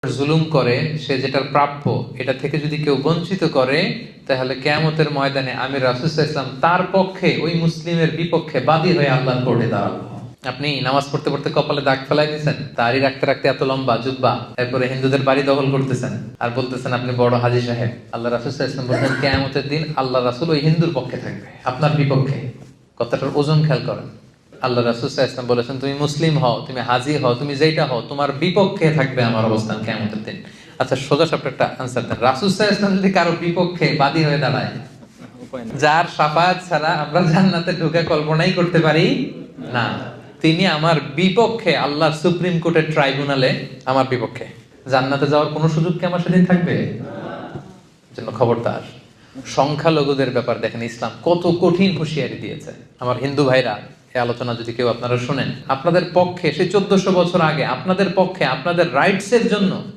জুলুম করে, সে যেটার প্রাপ্য এটা থেকে যদি কেউ বঞ্চিত করে, তাহলে কিয়ামতের ময়দানে আমি রাসূল সাল্লাল্লাহু আলাইহি ওয়াসাল্লাম তার পক্ষে, ওই মুসলিমের বিপক্ষে বাদী হয়ে আল্লাহর কোর্টে দাঁড়াবো। আপনি নামাজ পড়তে পড়তে কপালে দাগ ফেলাই দিয়েছেন, দাড়ি রাখতে রাখতে এত লম্বা জুব্বা, এরপরে হিন্দুদের বাড়ি দখল করতেছেন আর বলতেছেন আপনি বড় হাজী সাহেব। আল্লাহ রাসূল সাল্লাল্লাহু আলাইহি ওয়াসাল্লাম বলতেন কিয়ামতের দিন আল্লাহ রাসূল ওই হিন্দুর পক্ষে থাকবে, আপনার বিপক্ষে। কথাটার ওজন খেয়াল করেন। আল্লাহ রাসূল সাল্লাল্লাহু আলাইহি ওয়াসাল্লাম বলেছেন তুমি মুসলিম হও, তুমি হাজী হও, তুমি যেটা হও, তোমার বিপক্ষে থাকবে আমার অবস্থান কিয়ামতের দিন। আচ্ছা, সোজা সাপটা একটা আনসার দেন। রাসূল সাল্লাল্লাহু আলাইহি ওয়াসাল্লাম যদি কারো বিপক্ষে বাদী হয়ে দাঁড়ায়, যার শাফাআত ছাড়া আমরা জান্নাতে ঢোকা কল্পনাই করতে পারি না, তিনি আমার বিপক্ষে আল্লাহর সুপ্রিম কোর্টের ট্রাইব্যুনালে আমার বিপক্ষে, জান্নাতে যাওয়ার কোনো সুযোগ কি আমার সেদিন থাকবে? জন্য খবরদার। সংখ্যালঘুদের ব্যাপার দেখেন ইসলাম কত কঠিন হুঁশিয়ারি দিয়েছে। আমার হিন্দু ভাইরা, এই আলোচনা যদি কেউ আপনারা শুনেন, আপনাদের পক্ষে সে 1400 বছর আগে আপনাদের পক্ষে, আপনাদের রাইটস এর জন্য